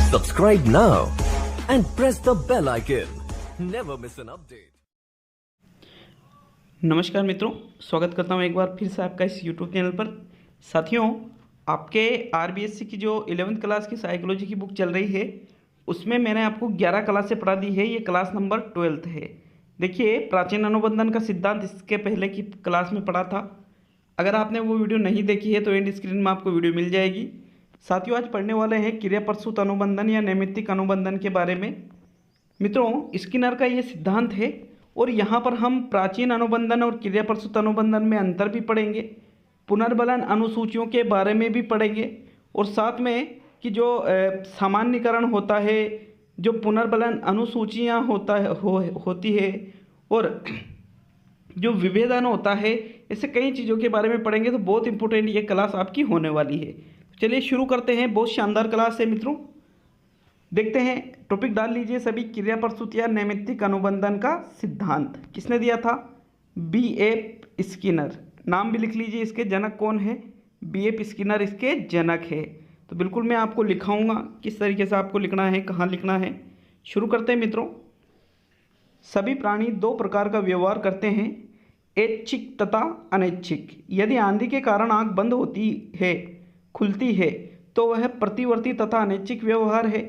Subscribe now and press the bell icon. Never miss an update. नमस्कार मित्रों, स्वागत करता हूं एक बार फिर से आपका इस YouTube चैनल पर। साथियों, आपके RBSC की जो 11th क्लास की साइकोलॉजी की बुक चल रही है उसमें मैंने आपको 11 क्लास से पढ़ा दी है। ये क्लास नंबर 12th है। देखिए, प्राचीन अनुबंधन का सिद्धांत इसके पहले की क्लास में पढ़ा था। अगर आपने वो वीडियो नहीं देखी है तो एंड स्क्रीन में आपको वीडियो मिल जाएगी। साथियों, आज पढ़ने वाले हैं क्रिया प्रसूत अनुबंधन या नैमित्तिक अनुबंधन के बारे में। मित्रों, स्किनर का ये सिद्धांत है और यहाँ पर हम प्राचीन अनुबंधन और क्रिया प्रसूत अनुबंधन में अंतर भी पढ़ेंगे, पुनर्बलन अनुसूचियों के बारे में भी पढ़ेंगे और साथ में कि जो सामान्यीकरण होता है, जो पुनर्बलन अनुसूचियाँ होती है और जो विभेदन होता है, ऐसे कई चीज़ों के बारे में पढ़ेंगे। तो बहुत इंपॉर्टेंट ये क्लास आपकी होने वाली है। चलिए शुरू करते हैं। बहुत शानदार क्लास है मित्रों। देखते हैं, टॉपिक डाल लीजिए सभी। क्रिया प्रसूत या नैमित्तिक अनुबंधन का सिद्धांत किसने दिया था? B.F. स्किनर। नाम भी लिख लीजिए, इसके जनक कौन है? B.F. स्किनर इसके जनक है। तो बिल्कुल मैं आपको लिखाऊंगा किस तरीके से आपको लिखना है, कहाँ लिखना है। शुरू करते हैं मित्रों। सभी प्राणी दो प्रकार का व्यवहार करते हैं, ऐच्छिक तथा अनैच्छिक। यदि आंधी के कारण आँख बंद होती है, खुलती है, तो वह प्रतिवर्ती तथा अनैच्छिक व्यवहार है।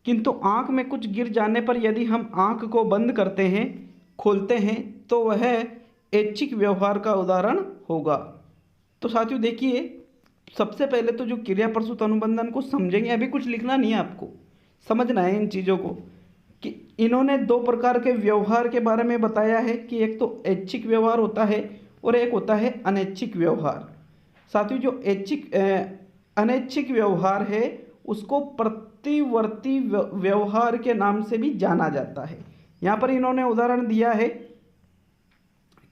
किंतु आँख में कुछ गिर जाने पर यदि हम आँख को बंद करते हैं, खोलते हैं, तो वह ऐच्छिक व्यवहार का उदाहरण होगा। तो साथियों देखिए, सबसे पहले तो जो क्रिया प्रसूत अनुबंधन को समझेंगे, अभी कुछ लिखना नहीं है, आपको समझना है इन चीज़ों को कि इन्होंने दो प्रकार के व्यवहार के बारे में बताया है कि एक तो ऐच्छिक व्यवहार होता है और एक होता है अनैच्छिक व्यवहार। साथियों, जो अनैच्छिक व्यवहार है उसको प्रतिवर्ती व्यवहार के नाम से भी जाना जाता है। यहाँ पर इन्होंने उदाहरण दिया है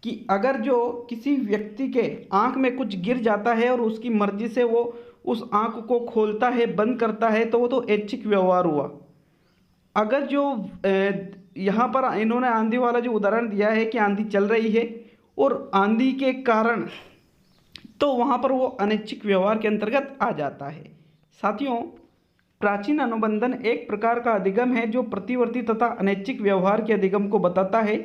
कि अगर जो किसी व्यक्ति के आँख में कुछ गिर जाता है और उसकी मर्जी से वो उस आँख को खोलता है, बंद करता है, तो वो तो ऐच्छिक व्यवहार हुआ। अगर जो यहाँ पर इन्होंने आंधी वाला जो उदाहरण दिया है कि आंधी चल रही है और आंधी के कारण, तो वहाँ पर वो अनैच्छिक व्यवहार के अंतर्गत आ जाता है। साथियों, प्राचीन अनुबंधन एक प्रकार का अधिगम है जो प्रतिवर्ती तथा अनैच्छिक व्यवहार के अधिगम को बताता है।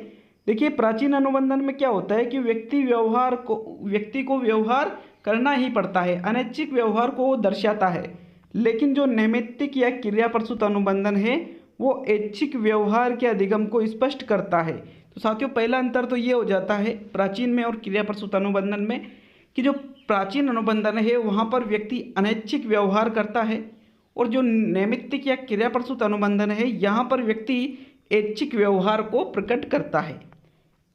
देखिए, प्राचीन अनुबंधन में क्या होता है कि व्यक्ति को व्यवहार करना ही पड़ता है, अनैच्छिक व्यवहार को वो दर्शाता है। लेकिन जो नैमित्तिक या क्रिया प्रसूत अनुबंधन है वो ऐच्छिक व्यवहार के अधिगम को स्पष्ट करता है। तो साथियों, पहला अंतर तो ये हो जाता है प्राचीन में और क्रिया प्रसूत अनुबंधन में कि जो प्राचीन अनुबंधन है वहाँ पर व्यक्ति अनैच्छिक व्यवहार करता है और जो नैमित्तिक या क्रिया प्रसूत अनुबंधन है यहाँ पर व्यक्ति ऐच्छिक व्यवहार को प्रकट करता है।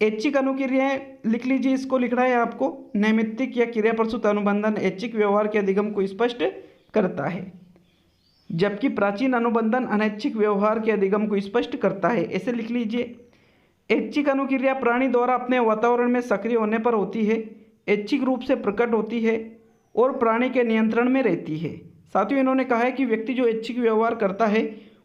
ऐच्छिक अनुक्रियाएं लिख लीजिए, इसको लिखना है आपको। नैमित्तिक या क्रिया प्रसूत अनुबंधन ऐच्छिक व्यवहार के अधिगम को स्पष्ट करता है, जबकि प्राचीन अनुबंधन अनैच्छिक व्यवहार के अधिगम को स्पष्ट करता है। ऐसे लिख लीजिए, ऐच्छिक अनुक्रिया प्राणी द्वारा अपने वातावरण में सक्रिय होने पर होती है, ऐच्छिक रूप से प्रकट होती है और प्राणी के नियंत्रण में रहती है। साथियों, इन्होंने कहा है कि व्यक्ति जो ऐच्छिक व्यवहार करता है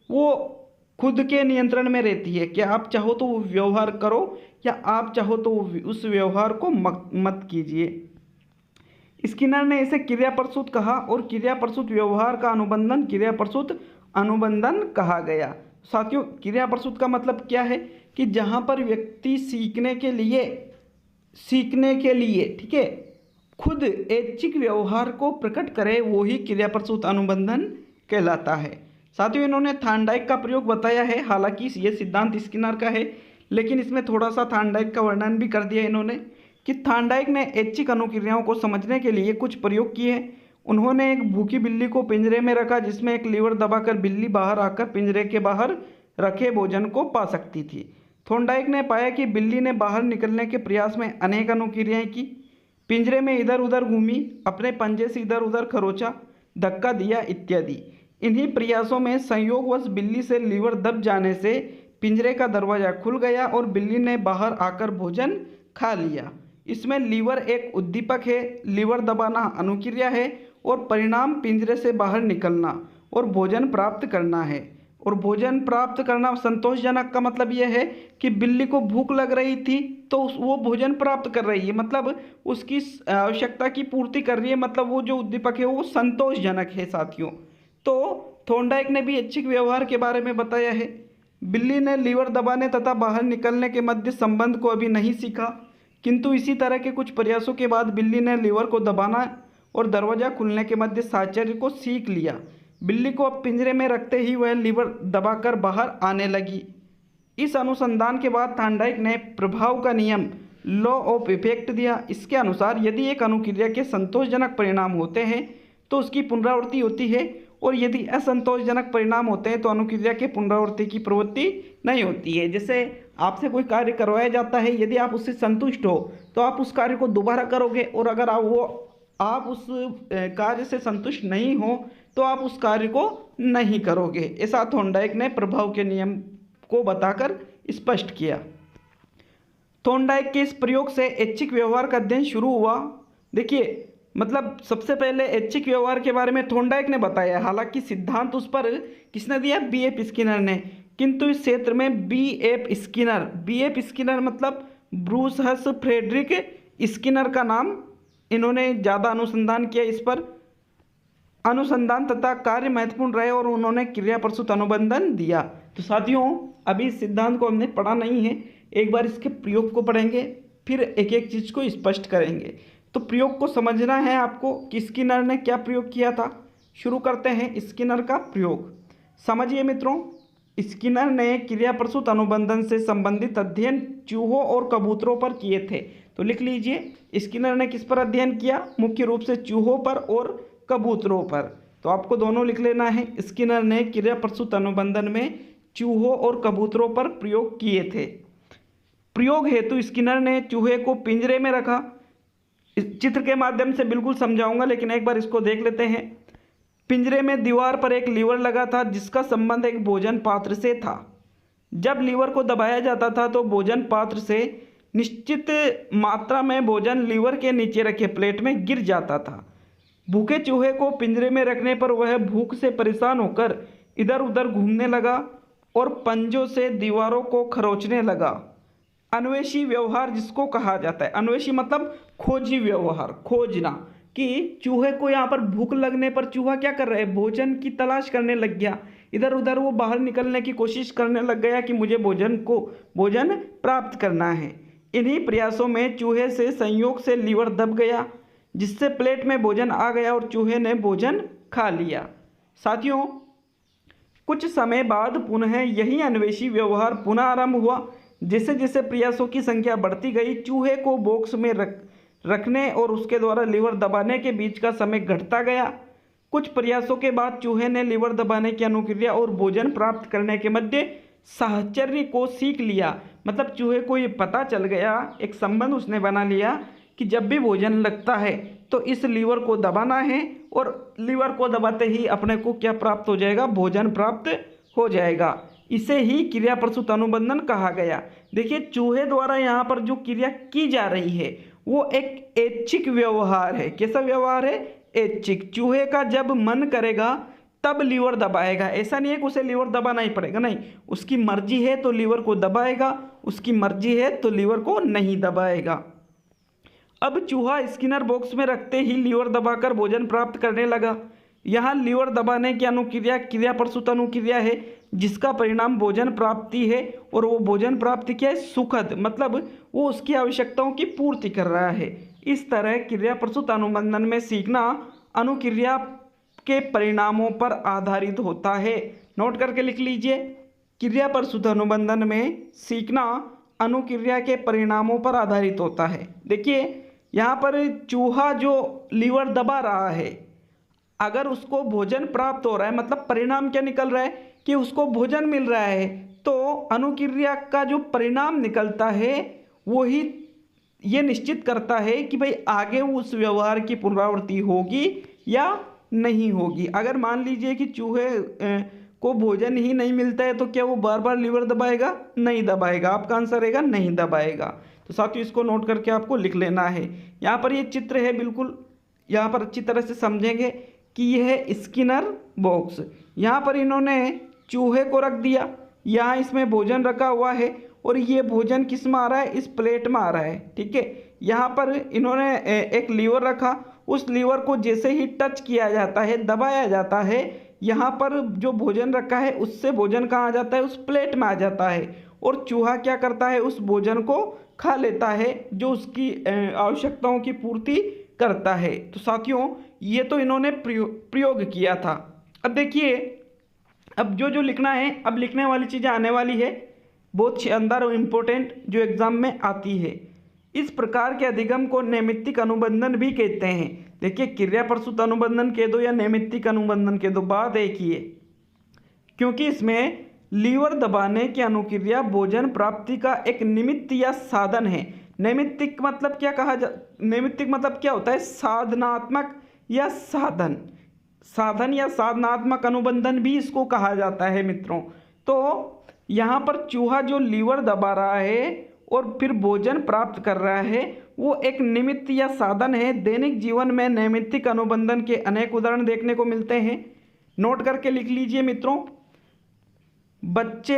वो खुद के नियंत्रण में रहती है। क्या आप चाहो तो वो व्यवहार करो या आप चाहो तो उस व्यवहार को मत कीजिए। स्किनर ने इसे क्रिया प्रसूत कहा और क्रिया प्रसूत व्यवहार का अनुबंधन क्रिया प्रसूत अनुबंधन कहा गया। साथियों, क्रिया प्रसूत का मतलब क्या है कि जहाँ पर व्यक्ति सीखने के लिए ठीक है खुद ऐच्छिक व्यवहार को प्रकट करे, वो ही क्रिया प्रसूत अनुबंधन कहलाता है। साथियों, इन्होंने थार्नडाइक का प्रयोग बताया है। हालांकि ये सिद्धांत स्किनर का है, लेकिन इसमें थोड़ा सा थार्नडाइक का वर्णन भी कर दिया इन्होंने कि थार्नडाइक ने ऐच्छिक अनुक्रियाओं को समझने के लिए कुछ प्रयोग किए। उन्होंने एक भूखी बिल्ली को पिंजरे में रखा जिसमें एक लीवर दबाकर बिल्ली बाहर आकर पिंजरे के बाहर रखे भोजन को पा सकती थी। थॉर्नडाइक ने पाया कि बिल्ली ने बाहर निकलने के प्रयास में अनेक अनुक्रियाएं की, पिंजरे में इधर उधर घूमी, अपने पंजे से इधर उधर खरोचा, धक्का दिया इत्यादि। इन्हीं प्रयासों में संयोगवश बिल्ली से लीवर दब जाने से पिंजरे का दरवाजा खुल गया और बिल्ली ने बाहर आकर भोजन खा लिया। इसमें लीवर एक उद्दीपक है, लीवर दबाना अनुक्रिया है और परिणाम पिंजरे से बाहर निकलना और भोजन प्राप्त करना है। और भोजन प्राप्त करना संतोषजनक का मतलब यह है कि बिल्ली को भूख लग रही थी तो वो भोजन प्राप्त कर रही है, मतलब उसकी आवश्यकता की पूर्ति कर रही है, मतलब वो जो उद्दीपक है वो संतोषजनक है साथियों। तो थॉर्नडाइक ने भी ऐच्छिक व्यवहार के बारे में बताया है। बिल्ली ने लीवर दबाने तथा बाहर निकलने के मध्य संबंध को अभी नहीं सीखा, किंतु इसी तरह के कुछ प्रयासों के बाद बिल्ली ने लीवर को दबाना और दरवाज़ा खुलने के मध्य साहचर्य को सीख लिया। बिल्ली को अब पिंजरे में रखते ही वह लीवर दबाकर बाहर आने लगी। इस अनुसंधान के बाद थॉर्नडाइक ने प्रभाव का नियम लॉ ऑफ इफेक्ट दिया। इसके अनुसार यदि एक अनुक्रिया के संतोषजनक परिणाम होते हैं तो उसकी पुनरावृत्ति होती है, और यदि असंतोषजनक परिणाम होते हैं तो अनुक्रिया के पुनरावृत्ति की प्रवृत्ति नहीं होती है। जैसे आपसे कोई कार्य करवाया जाता है, यदि आप उससे संतुष्ट हो तो आप उस कार्य को दोबारा करोगे, और अगर आप उस कार्य से संतुष्ट नहीं हो तो आप उस कार्य को नहीं करोगे। ऐसा थॉर्नडाइक ने प्रभाव के नियम को बताकर स्पष्ट किया। थॉर्नडाइक के इस प्रयोग से ऐच्छिक व्यवहार का अध्ययन शुरू हुआ। देखिए, मतलब सबसे पहले ऐच्छिक व्यवहार के बारे में थॉर्नडाइक ने बताया, हालांकि सिद्धांत उस पर किसने दिया? B.F. स्किनर ने। किंतु इस क्षेत्र में B.F. स्किनर मतलब ब्रूस हस फ्रेडरिक स्किनर का नाम, इन्होंने ज़्यादा अनुसंधान किया। इस पर अनुसंधान तथा कार्य महत्वपूर्ण रहे और उन्होंने क्रिया प्रसूत अनुबंधन दिया। तो साथियों, अभी इस सिद्धांत को हमने पढ़ा नहीं है, एक बार इसके प्रयोग को पढ़ेंगे, फिर एक एक चीज़ को स्पष्ट करेंगे। तो प्रयोग को समझना है आपको कि स्किनर ने क्या प्रयोग किया था। शुरू करते हैं स्किनर का प्रयोग। समझिए मित्रों, स्किनर ने क्रिया प्रसूत अनुबंधन से संबंधित अध्ययन चूहों और कबूतरों पर किए थे। तो लिख लीजिए, स्किनर ने किस पर अध्ययन किया? मुख्य रूप से चूहों पर और कबूतरों पर। तो आपको दोनों लिख लेना है। स्किनर ने क्रिया प्रसूत अनुबंधन में चूहों और कबूतरों पर प्रयोग किए थे। प्रयोग हेतु स्किनर ने चूहे को पिंजरे में रखा। इस चित्र के माध्यम से बिल्कुल समझाऊंगा, लेकिन एक बार इसको देख लेते हैं। पिंजरे में दीवार पर एक लीवर लगा था जिसका संबंध एक भोजन पात्र से था। जब लीवर को दबाया जाता था तो भोजन पात्र से निश्चित मात्रा में भोजन लीवर के नीचे रखे प्लेट में गिर जाता था। भूखे चूहे को पिंजरे में रखने पर वह भूख से परेशान होकर इधर उधर घूमने लगा और पंजों से दीवारों को खरोंचने लगा। अन्वेषी व्यवहार जिसको कहा जाता है, अन्वेषी मतलब खोजी व्यवहार, खोजना, कि चूहे को यहाँ पर भूख लगने पर चूहा क्या कर रहा है? भोजन की तलाश करने लग गया। इधर उधर वो बाहर निकलने की कोशिश करने लग गया कि मुझे भोजन प्राप्त करना है। इन्हीं प्रयासों में चूहे से संयोग से लीवर दब गया, जिससे प्लेट में भोजन आ गया और चूहे ने भोजन खा लिया। साथियों, कुछ समय बाद पुनः यही अन्वेषी व्यवहार पुनः आरंभ हुआ। जैसे जैसे प्रयासों की संख्या बढ़ती गई, चूहे को बॉक्स में रखने और उसके द्वारा लीवर दबाने के बीच का समय घटता गया। कुछ प्रयासों के बाद चूहे ने लीवर दबाने की अनुक्रिया और भोजन प्राप्त करने के मध्य साहचर्य को सीख लिया। मतलब चूहे को ये पता चल गया, एक संबंध उसने बना लिया कि जब भी भोजन लगता है तो इस लीवर को दबाना है, और लीवर को दबाते ही अपने को क्या प्राप्त हो जाएगा? भोजन प्राप्त हो जाएगा। इसे ही क्रिया प्रसूत अनुबंधन कहा गया। देखिए, चूहे द्वारा यहाँ पर जो क्रिया की जा रही है वो एक ऐच्छिक व्यवहार है। कैसा व्यवहार है? ऐच्छिक। चूहे का जब मन करेगा तब लीवर दबाएगा। ऐसा नहीं है कि उसे लीवर दबाना ही पड़ेगा, नहीं, उसकी मर्जी है तो लीवर को दबाएगा, उसकी मर्जी है तो लीवर को नहीं दबाएगा। अब चूहा स्किनर बॉक्स में रखते ही लीवर दबाकर भोजन प्राप्त करने लगा। यहाँ लीवर दबाने की अनुक्रिया क्रिया प्रसूत अनुक्रिया है, जिसका परिणाम भोजन प्राप्ति है, और वो भोजन प्राप्ति क्या है? सुखद, मतलब वो उसकी आवश्यकताओं की पूर्ति कर रहा है। इस तरह क्रिया प्रसूत अनुबंधन में सीखना अनुक्रिया के परिणामों पर आधारित होता है। नोट करके लिख लीजिए, क्रिया प्रसूत अनुबंधन में सीखना अनुक्रिया के परिणामों पर आधारित होता है। देखिए, यहाँ पर चूहा जो लीवर दबा रहा है, अगर उसको भोजन प्राप्त हो रहा है, मतलब परिणाम क्या निकल रहा है कि उसको भोजन मिल रहा है, तो अनुक्रिया का जो परिणाम निकलता है वही ये निश्चित करता है कि भाई आगे उस व्यवहार की पुनरावृत्ति होगी या नहीं होगी। अगर मान लीजिए कि चूहे को भोजन ही नहीं मिलता है तो क्या वो बार बार लीवर दबाएगा? नहीं दबाएगा। आपका आंसर रहेगा नहीं दबाएगा। तो साथियों, इसको नोट करके आपको लिख लेना है। यहाँ पर ये चित्र है, बिल्कुल यहाँ पर अच्छी तरह से समझेंगे कि यह है स्किनर बॉक्स। यहाँ पर इन्होंने चूहे को रख दिया, यहाँ इसमें भोजन रखा हुआ है, और ये भोजन किस में आ रहा है? इस प्लेट में आ रहा है। ठीक है, यहाँ पर इन्होंने एक लीवर रखा, उस लीवर को जैसे ही टच किया जाता है, दबाया जाता है, यहाँ पर जो भोजन रखा है उससे भोजन कहाँ आ जाता है, उस प्लेट में आ जाता है, और चूहा क्या करता है, उस भोजन को खा लेता है जो उसकी आवश्यकताओं की पूर्ति करता है। तो साथियों ये तो इन्होंने प्रयोग किया था। अब देखिए, अब जो जो लिखना है, अब लिखने वाली चीज़ें आने वाली है बहुत शानदार और इम्पोर्टेंट, जो एग्जाम में आती है। इस प्रकार के अधिगम को नैमित्तिक अनुबंधन भी कहते हैं। देखिए, क्रिया प्रसूत अनुबंधन कह दो या नैमित्तिक अनुबंधन कह दो, बात एक ही है, क्योंकि इसमें लीवर दबाने की अनुक्रिया भोजन प्राप्ति का एक निमित्त या साधन है। नैमित्तिक मतलब क्या नैमित्तिक मतलब क्या होता है, साधनात्मक या साधन, साधन या साधनात्मक अनुबंधन भी इसको कहा जाता है मित्रों। तो यहाँ पर चूहा जो लीवर दबा रहा है और फिर भोजन प्राप्त कर रहा है, वो एक निमित्त या साधन है। दैनिक जीवन में नैमित्तिक अनुबंधन के अनेक उदाहरण देखने को मिलते हैं, नोट करके लिख लीजिए मित्रों। बच्चे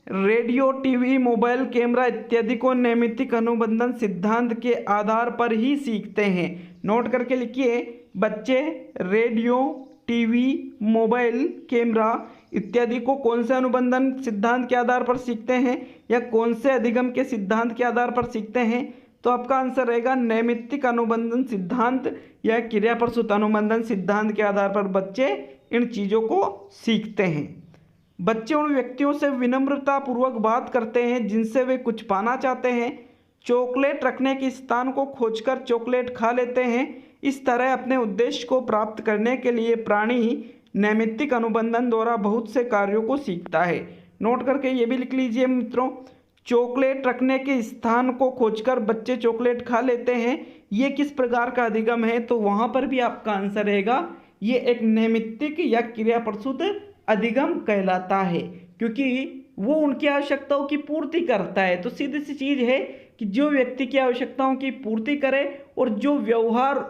रेडियो, टीवी, मोबाइल, कैमरा इत्यादि को नैमित्तिक अनुबंधन सिद्धांत के आधार पर ही सीखते हैं। नोट करके लिखिए, बच्चे रेडियो, टीवी, मोबाइल, कैमरा इत्यादि को कौन से अनुबंधन सिद्धांत के आधार पर सीखते हैं या कौन से अधिगम के सिद्धांत के आधार पर सीखते हैं? तो आपका आंसर रहेगा नैमित्तिक अनुबंधन सिद्धांत या क्रिया प्रसूत अनुबंधन सिद्धांत के आधार पर बच्चे इन चीज़ों को सीखते हैं। बच्चे उन व्यक्तियों से विनम्रतापूर्वक बात करते हैं जिनसे वे कुछ पाना चाहते हैं। चॉकलेट रखने के स्थान को खोजकर चॉकलेट खा लेते हैं। इस तरह अपने उद्देश्य को प्राप्त करने के लिए प्राणी नैमित्तिक अनुबंधन द्वारा बहुत से कार्यों को सीखता है। नोट करके ये भी लिख लीजिए मित्रों, चॉकलेट रखने के स्थान को खोजकर बच्चे चॉकलेट खा लेते हैं, ये किस प्रकार का अधिगम है? तो वहाँ पर भी आपका आंसर रहेगा ये एक नैमित्तिक या क्रिया प्रसूत अधिगम कहलाता है, क्योंकि वो उनकी आवश्यकताओं की पूर्ति करता है। तो सीधी सी चीज़ है कि जो व्यक्ति की आवश्यकताओं की पूर्ति करे और जो व्यवहार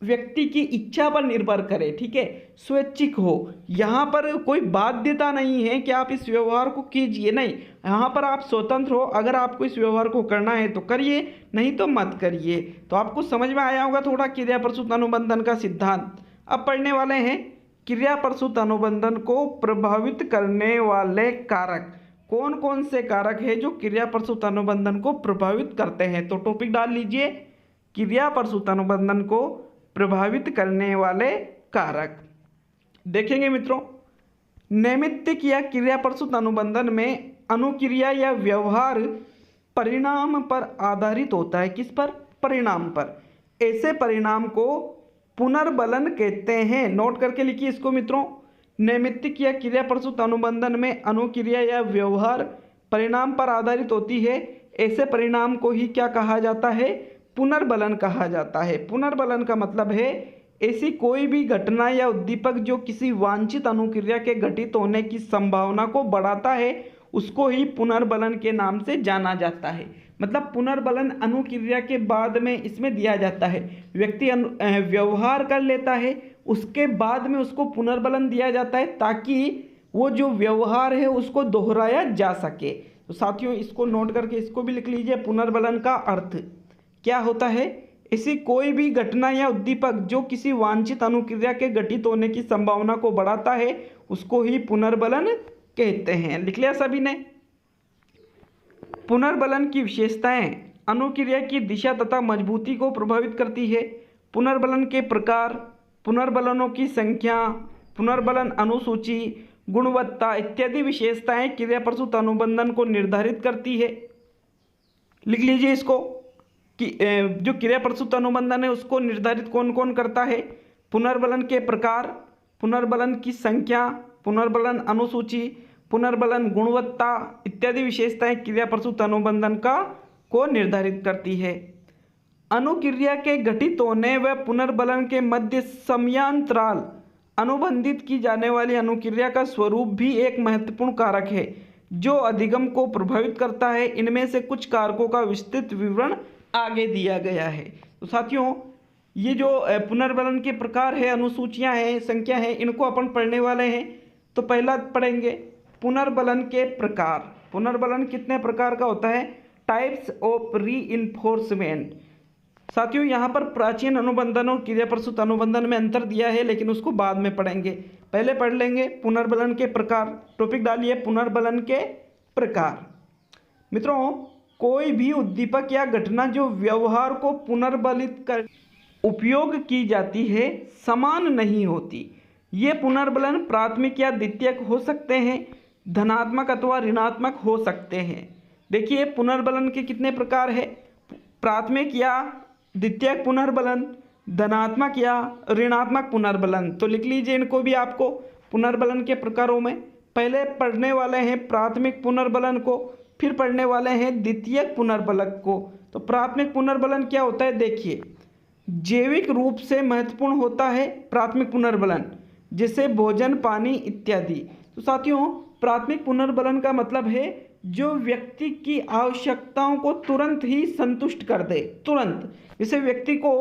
व्यक्ति की इच्छा पर निर्भर करे, ठीक है, स्वैच्छिक हो। यहाँ पर कोई बाध्यता नहीं है कि आप इस व्यवहार को कीजिए, नहीं, यहाँ पर आप स्वतंत्र हो। अगर आपको इस व्यवहार को करना है तो करिए, नहीं तो मत करिए। तो आपको समझ में आया होगा थोड़ा क्रिया प्रसूत अनुबंधन का सिद्धांत। अब पढ़ने वाले हैं क्रिया प्रसूत अनुबंधन को प्रभावित करने वाले कारक। कौन कौन से कारक है जो क्रिया प्रसूत अनुबंधन को प्रभावित करते हैं? तो टॉपिक डाल लीजिए, क्रिया प्रसूत अनुबंधन को प्रभावित करने वाले कारक। देखेंगे मित्रों, नैमित्तिक या क्रिया प्रसूत अनुबंधन में अनुक्रिया या व्यवहार परिणाम पर आधारित होता है। किस पर? परिणाम पर। ऐसे परिणाम को पुनर्बलन कहते हैं। नोट करके लिखिए इसको मित्रों, नैमित्तिक या क्रिया प्रसूत अनुबंधन में अनुक्रिया या व्यवहार परिणाम पर आधारित होती है। ऐसे परिणाम को ही क्या कहा जाता है? पुनर्बलन कहा जाता है। पुनर्बलन का मतलब है ऐसी कोई भी घटना या उद्दीपक जो किसी वांछित अनुक्रिया के घटित होने की संभावना को बढ़ाता है, उसको ही पुनर्बलन के नाम से जाना जाता है। मतलब पुनर्बलन अनुक्रिया के बाद में इसमें दिया जाता है। व्यक्ति व्यवहार कर लेता है, उसके बाद में उसको पुनर्बलन दिया जाता है ताकि वो जो व्यवहार है उसको दोहराया जा सके। तो साथियों इसको नोट करके इसको भी लिख लीजिए, पुनर्बलन का अर्थ क्या होता है? ऐसी कोई भी घटना या उद्दीपक जो किसी वांछित अनुक्रिया के घटित होने की संभावना को बढ़ाता है, उसको ही पुनर्बलन कहते हैं। लिख लिया सभी ने? पुनर्बलन की विशेषताएं अनुक्रिया की दिशा तथा मजबूती को प्रभावित करती है। पुनर्बलन के प्रकार, पुनर्बलनों की संख्या, पुनर्बलन अनुसूची, गुणवत्ता इत्यादि विशेषताएं क्रिया प्रसूत अनुबंधन को निर्धारित करती है। लिख लीजिए इसको कि जो क्रिया प्रसूत अनुबंधन है उसको निर्धारित कौन कौन करता है? पुनर्बलन के प्रकार, पुनर्बलन की संख्या, पुनर्बलन अनुसूची, पुनर्बलन गुणवत्ता इत्यादि विशेषताएं क्रिया प्रसूत अनुबंधन को निर्धारित करती है। अनुक्रिया के घटित होने व पुनर्बलन के मध्य समयांतराल अनुबंधित की जाने वाली अनुक्रिया का स्वरूप भी एक महत्वपूर्ण कारक है जो अधिगम को प्रभावित करता है। इनमें से कुछ कारकों का विस्तृत विवरण आगे दिया गया है। तो साथियों ये जो पुनर्बलन के प्रकार है, अनुसूचियां हैं, संख्या है, इनको अपन पढ़ने वाले हैं। तो पहला पढ़ेंगे पुनर्बलन के प्रकार। पुनर्बलन कितने प्रकार का होता है? Types of reinforcement. साथियों यहाँ पर प्राचीन अनुबंधन और क्रिया प्रसूत अनुबंधन में अंतर दिया है, लेकिन उसको बाद में पढ़ेंगे। पहले पढ़ लेंगे पुनर्बलन के प्रकार। टॉपिक डालिए पुनर्बलन के प्रकार। मित्रों, कोई भी उद्दीपक या घटना जो व्यवहार को पुनर्बलित कर उपयोग की जाती है समान नहीं होती। ये पुनर्बलन प्राथमिक या द्वितीयक हो सकते हैं, धनात्मक अथवा ऋणात्मक हो सकते हैं। देखिए पुनर्बलन के कितने प्रकार है, प्राथमिक या द्वितीयक पुनर्बलन, धनात्मक या ऋणात्मक पुनर्बलन। तो लिख लीजिए इनको भी आपको पुनर्बलन के प्रकारों में। पहले पढ़ने वाले हैं प्राथमिक पुनर्बलन को, फिर पढ़ने वाले हैं द्वितीयक पुनर्बलन को। तो प्राथमिक पुनर्बलन क्या होता है, देखिए जैविक रूप से महत्वपूर्ण होता है प्राथमिक पुनर्बलन, जैसे भोजन, पानी इत्यादि। तो साथियों, प्राथमिक पुनर्बलन का मतलब है जो व्यक्ति की आवश्यकताओं को तुरंत ही संतुष्ट कर दे। तुरंत, जैसे व्यक्ति को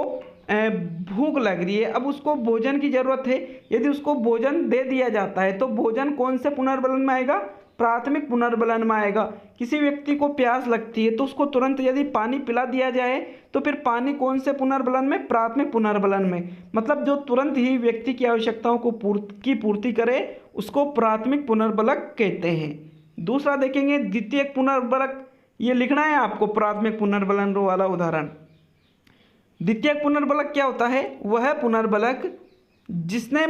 भूख लग रही है, अब उसको भोजन की जरूरत है, यदि उसको भोजन दे दिया जाता है तो भोजन कौन से पुनर्बलन में आएगा, प्राथमिक पुनर्बलन में आएगा। किसी व्यक्ति को प्यास लगती है तो उसको तुरंत यदि पानी पिला दिया जाए तो फिर पानी कौन से पुनर्बलन में, प्राथमिक पुनर्बलन में। मतलब जो तुरंत ही व्यक्ति की आवश्यकताओं को पूर्ति करे उसको प्राथमिक पुनर्बलक कहते हैं। दूसरा देखेंगे द्वितीयक पुनर्बलक, ये लिखना है आपको प्राथमिक पुनर्बलन वाला उदाहरण। द्वितीयक पुनर्बलक क्या होता है, वह पुनर्बलक जिसने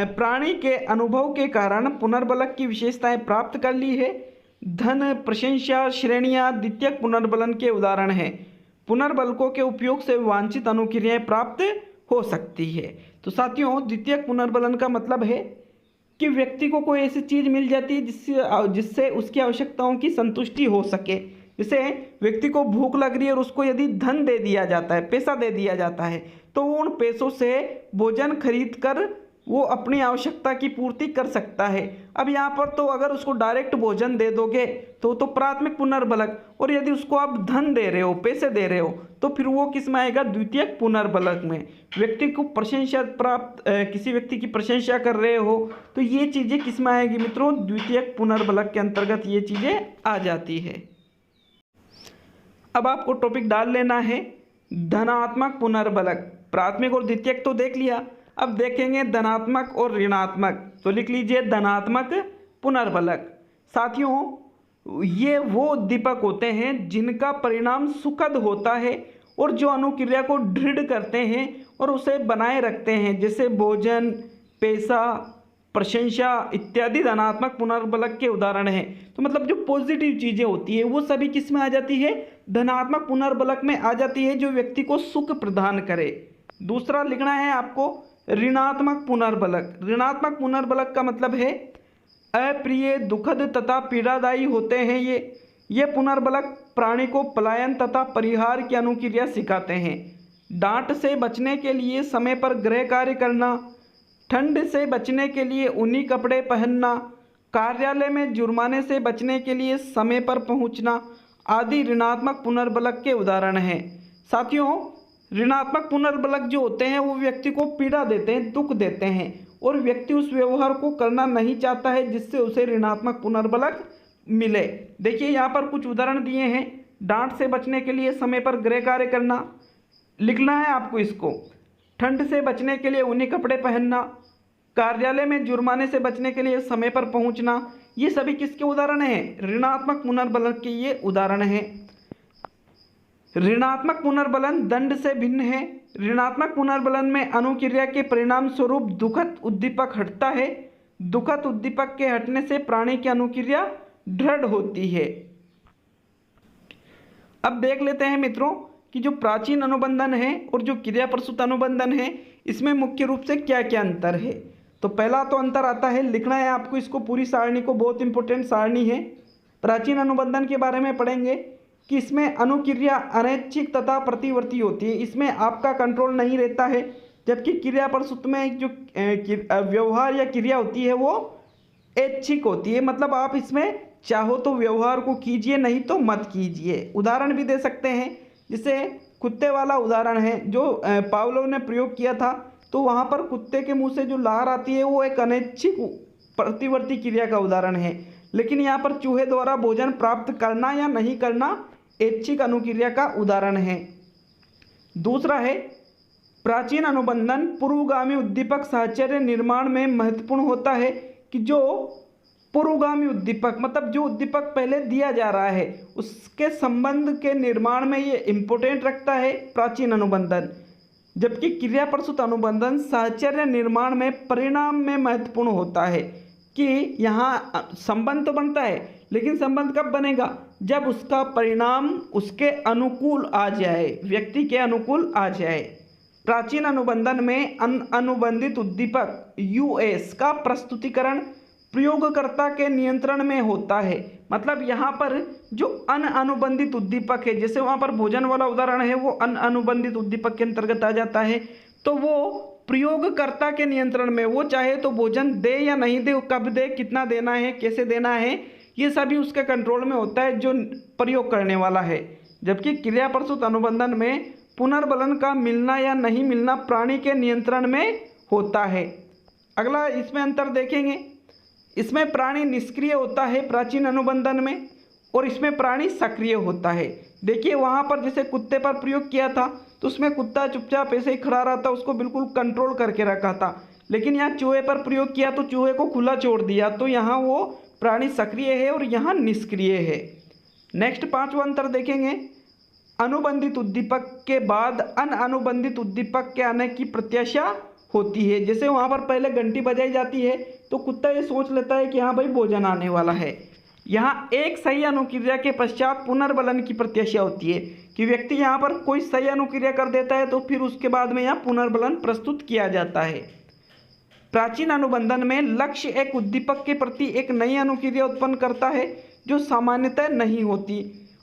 प्राणी के अनुभव के कारण पुनर्बलक की विशेषताएं प्राप्त कर ली है। धन, प्रशंसा, श्रेणियां द्वितीयक पुनर्बलन के उदाहरण हैं। पुनर्बलकों के उपयोग से वांछित अनुक्रियाएं प्राप्त हो सकती है। तो साथियों, द्वितीयक पुनर्बलन का मतलब है कि व्यक्ति को कोई ऐसी चीज़ मिल जाती है जिससे उसकी आवश्यकताओं की संतुष्टि हो सके। जैसे व्यक्ति को भूख लग रही है और उसको यदि धन दे दिया जाता है, पैसा दे दिया जाता है, तो उन पैसों से भोजन खरीद कर वो अपनी आवश्यकता की पूर्ति कर सकता है। अब यहाँ पर तो अगर उसको डायरेक्ट भोजन दे दोगे तो प्राथमिक पुनर्बलक, और यदि उसको आप धन दे रहे हो, पैसे दे रहे हो, तो फिर वो किस में आएगा, द्वितीयक पुनर्बलक में। व्यक्ति को प्रशंसा प्राप्त, किसी व्यक्ति की प्रशंसा कर रहे हो तो ये चीज़ें किस में आएगी मित्रों, द्वितीयक पुनर्बलक के अंतर्गत ये चीज़ें आ जाती है। अब आपको टॉपिक डाल लेना है धनात्मक पुनर्बलक। प्राथमिक और द्वितीयक तो देख लिया, अब देखेंगे धनात्मक और ऋणात्मक। तो लिख लीजिए धनात्मक पुनर्बलक। साथियों, ये वो उद्दीपक होते हैं जिनका परिणाम सुखद होता है और जो अनुक्रिया को दृढ़ करते हैं और उसे बनाए रखते हैं, जैसे भोजन, पैसा, प्रशंसा इत्यादि धनात्मक पुनर्बलक के उदाहरण हैं। तो मतलब जो पॉजिटिव चीज़ें होती है वो सभी किस में आ जाती है, धनात्मक पुनर्बलक में आ जाती है, जो व्यक्ति को सुख प्रदान करे। दूसरा लिखना है आपको ऋणात्मक पुनर्बलक। ऋणात्मक पुनर्बलक का मतलब है अप्रिय, दुखद तथा पीड़ादायी होते हैं। ये पुनर्बलक प्राणी को पलायन तथा परिहार की अनुक्रिया सिखाते हैं। डांट से बचने के लिए समय पर गृह कार्य करना, ठंड से बचने के लिए ऊनी कपड़े पहनना, कार्यालय में जुर्माने से बचने के लिए समय पर पहुंचना आदि ऋणात्मक पुनर्बलक के उदाहरण हैं। साथियों, ऋणात्मक पुनर्बलक जो होते हैं वो व्यक्ति को पीड़ा देते हैं, दुख देते हैं, और व्यक्ति उस व्यवहार को करना नहीं चाहता है जिससे उसे ऋणात्मक पुनर्बलक मिले। देखिए यहाँ पर कुछ उदाहरण दिए हैं। डांट से बचने के लिए समय पर गृह कार्य करना, लिखना है आपको इसको। ठंड से बचने के लिए ऊनी कपड़े पहनना, कार्यालय में जुर्माने से बचने के लिए समय पर पहुंचना, ये सभी किसके उदाहरण हैं, ऋणात्मक पुनर्बलक के ये उदाहरण हैं। ऋणात्मक पुनर्बलन दंड से भिन्न है। ऋणात्मक पुनर्बलन में अनुक्रिया के परिणाम स्वरूप दुखद उद्दीपक हटता है। दुखद उद्दीपक के हटने से प्राणी की अनुक्रिया दृढ़ होती है। अब देख लेते हैं मित्रों कि जो प्राचीन अनुबंधन है और जो क्रिया प्रसूत अनुबंधन है, इसमें मुख्य रूप से क्या क्या अंतर है। तो पहला तो अंतर आता है, लिखना है आपको इसको, पूरी सारणी को, बहुत इंपॉर्टेंट सारणी है। प्राचीन अनुबंधन के बारे में पढ़ेंगे कि इसमें अनुक्रिया अनैच्छिक तथा प्रतिवर्ती होती है, इसमें आपका कंट्रोल नहीं रहता है। जबकि क्रिया प्रसूत में जो व्यवहार या क्रिया होती है वो ऐच्छिक होती है, मतलब आप इसमें चाहो तो व्यवहार को कीजिए, नहीं तो मत कीजिए। उदाहरण भी दे सकते हैं, जैसे कुत्ते वाला उदाहरण है जो पावलोव ने प्रयोग किया था। तो वहाँ पर कुत्ते के मुंह से जो लार आती है वो एक अनैच्छिक प्रतिवर्ती क्रिया का उदाहरण है, लेकिन यहाँ पर चूहे द्वारा भोजन प्राप्त करना या नहीं करना ऐच्छिक अनुक्रिया का उदाहरण है। दूसरा है प्राचीन अनुबंधन पूर्वगामी उद्दीपक साहचर्य निर्माण में महत्वपूर्ण होता है कि जो पूर्वगामी उद्दीपक मतलब जो उद्दीपक पहले दिया जा रहा है उसके संबंध के निर्माण में ये इम्पोर्टेंट रखता है प्राचीन अनुबंधन, जबकि क्रिया प्रसूत अनुबंधन साहचर्य निर्माण में परिणाम में महत्वपूर्ण होता है कि यहाँ संबंध तो बनता है लेकिन संबंध कब बनेगा, जब उसका परिणाम उसके अनुकूल आ जाए, व्यक्ति के अनुकूल आ जाए। प्राचीन अनुबंधन में अनुबंधित उद्दीपक यूएस का प्रस्तुतिकरण प्रयोगकर्ता के नियंत्रण में होता है। मतलब यहाँ पर जो अनुबंधित उद्दीपक है, जैसे वहाँ पर भोजन वाला उदाहरण है, वो अनुबंधित उद्दीपक के अंतर्गत आ जाता है, तो वो प्रयोगकर्ता के नियंत्रण में, वो चाहे तो भोजन दे या नहीं दे, कब दे, कितना देना है, कैसे देना है, ये सभी उसके कंट्रोल में होता है जो प्रयोग करने वाला है। जबकि क्रिया प्रसूत अनुबंधन में पुनर्बलन का मिलना या नहीं मिलना प्राणी के नियंत्रण में होता है। अगला इसमें अंतर देखेंगे, इसमें प्राणी निष्क्रिय होता है प्राचीन अनुबंधन में, और इसमें प्राणी सक्रिय होता है। देखिए वहाँ पर जैसे कुत्ते पर प्रयोग किया था तो उसमें कुत्ता चुपचाप ऐसे ही खड़ा रहा था, उसको बिल्कुल कंट्रोल करके रखा था, लेकिन यहाँ चूहे पर प्रयोग किया तो चूहे को खुला छोड़ दिया, तो यहाँ वो प्राणी सक्रिय है और यहाँ निष्क्रिय है। नेक्स्ट पांचवा अंतर देखेंगे, अनुबंधित उद्दीपक के बाद अनुबंधित उद्दीपक के आने की प्रत्याशा होती है। जैसे वहाँ पर पहले घंटी बजाई जाती है तो कुत्ता ये सोच लेता है कि हाँ भाई भोजन आने वाला है। यहाँ एक सही अनुक्रिया के पश्चात पुनर्बलन की प्रत्याशा होती है कि व्यक्ति यहाँ पर कोई सही अनुक्रिया कर देता है तो फिर उसके बाद में यहाँ पुनर्बलन प्रस्तुत किया जाता है। प्राचीन अनुबंधन में लक्ष्य एक उद्दीपक के प्रति एक नई अनुक्रिया उत्पन्न करता है जो सामान्यतः नहीं होती,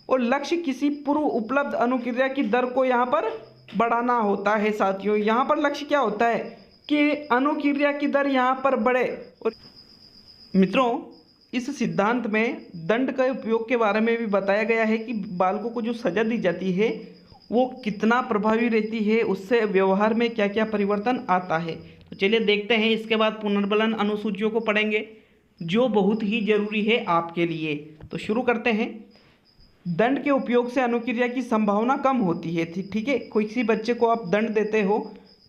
और लक्ष्य किसी पूर्व उपलब्ध अनुक्रिया की दर को यहाँ पर बढ़ाना होता है। साथियों यहाँ पर लक्ष्य क्या होता है कि अनुक्रिया की दर यहाँ पर बढ़े। और मित्रों इस सिद्धांत में दंड के उपयोग के बारे में भी बताया गया है कि बालकों को जो सजा दी जाती है वो कितना प्रभावी रहती है, उससे व्यवहार में क्या क्या परिवर्तन आता है। तो चलिए देखते हैं, इसके बाद पुनर्बलन अनुसूचियों को पढ़ेंगे जो बहुत ही जरूरी है आपके लिए। तो शुरू करते हैं। दंड के उपयोग से अनुक्रिया की संभावना कम होती है। ठीक है, कोई किसी बच्चे को आप दंड देते हो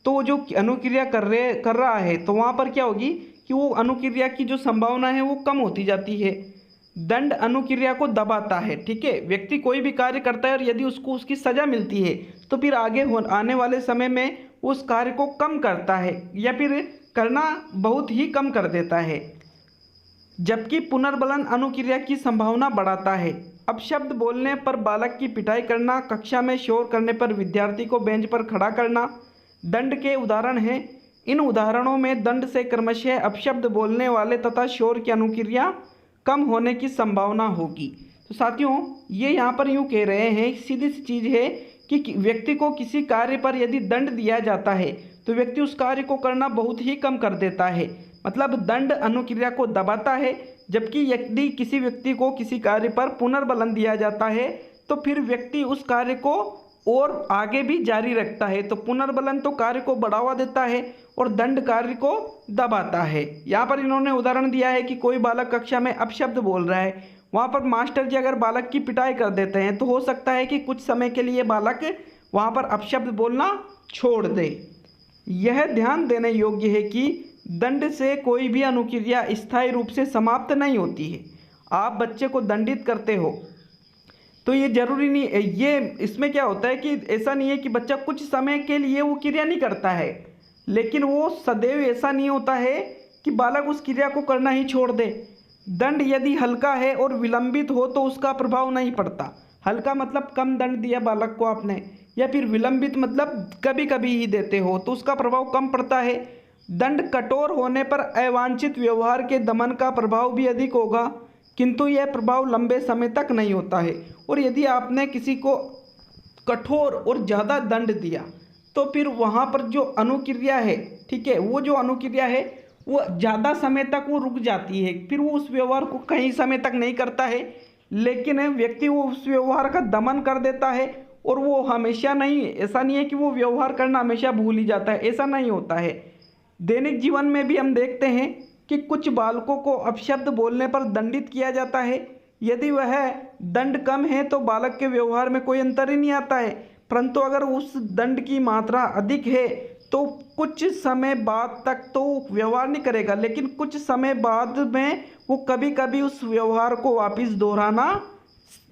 तो वो जो अनुक्रिया कर रहा है तो वहाँ पर क्या होगी कि वो अनुक्रिया की जो संभावना है वो कम होती जाती है। दंड अनुक्रिया को दबाता है। ठीक है, व्यक्ति कोई भी कार्य करता है और यदि उसको उसकी सजा मिलती है तो फिर आगे आने वाले समय में उस कार्य को कम करता है या फिर करना बहुत ही कम कर देता है। जबकि पुनर्बलन अनुक्रिया की संभावना बढ़ाता है। अपशब्द बोलने पर बालक की पिटाई करना, कक्षा में शोर करने पर विद्यार्थी को बेंच पर खड़ा करना दंड के उदाहरण हैं। इन उदाहरणों में दंड से क्रमशः अपशब्द बोलने वाले तथा शोर की अनुक्रिया कम होने की संभावना होगी। तो साथियों ये यहाँ पर यूँ कह रहे हैं, सीधी सी चीज़ है कि व्यक्ति को किसी कार्य पर यदि दंड दिया जाता है तो व्यक्ति उस कार्य को करना बहुत ही कम कर देता है। मतलब दंड अनुक्रिया को दबाता है, जबकि यदि किसी व्यक्ति को किसी कार्य पर पुनर्बलन दिया जाता है तो फिर व्यक्ति उस कार्य को और आगे भी जारी रखता है। तो पुनर्बलन तो कार्य को बढ़ावा देता है और दंड कार्य को दबाता है। यहाँ पर इन्होंने उदाहरण दिया है कि कोई बालक कक्षा में अपशब्द बोल रहा है, वहाँ पर मास्टर जी अगर बालक की पिटाई कर देते हैं तो हो सकता है कि कुछ समय के लिए बालक वहाँ पर अपशब्द बोलना छोड़ दे। यह ध्यान देने योग्य है कि दंड से कोई भी अनुक्रिया स्थायी रूप से समाप्त नहीं होती है। आप बच्चे को दंडित करते हो तो ये जरूरी नहीं है, ये इसमें क्या होता है कि ऐसा नहीं है कि बच्चा कुछ समय के लिए वो क्रिया नहीं करता है, लेकिन वो सदैव ऐसा नहीं होता है कि बालक उस क्रिया को करना ही छोड़ दे। दंड यदि हल्का है और विलंबित हो तो उसका प्रभाव नहीं पड़ता। हल्का मतलब कम दंड दिया बालक को आपने, या फिर विलंबित मतलब कभी कभी ही देते हो तो उसका प्रभाव कम पड़ता है। दंड कठोर होने पर अवांछित व्यवहार के दमन का प्रभाव भी अधिक होगा, किंतु यह प्रभाव लंबे समय तक नहीं होता है। और यदि आपने किसी को कठोर और ज़्यादा दंड दिया तो फिर वहाँ पर जो अनुक्रिया है, ठीक है, वो जो अनुक्रिया है वो ज़्यादा समय तक वो रुक जाती है, फिर वो उस व्यवहार को कहीं समय तक नहीं करता है, लेकिन व्यक्ति वो उस व्यवहार का दमन कर देता है और वो हमेशा नहीं, ऐसा नहीं है कि वो व्यवहार करना हमेशा भूल ही जाता है, ऐसा नहीं होता है। दैनिक जीवन में भी हम देखते हैं कि कुछ बालकों को अपशब्द बोलने पर दंडित किया जाता है। यदि वह दंड कम है तो बालक के व्यवहार में कोई अंतर ही नहीं आता है। परंतु अगर उस दंड की मात्रा अधिक है तो कुछ समय बाद तक तो व्यवहार नहीं करेगा, लेकिन कुछ समय बाद में वो कभी कभी उस व्यवहार को वापस दोहराना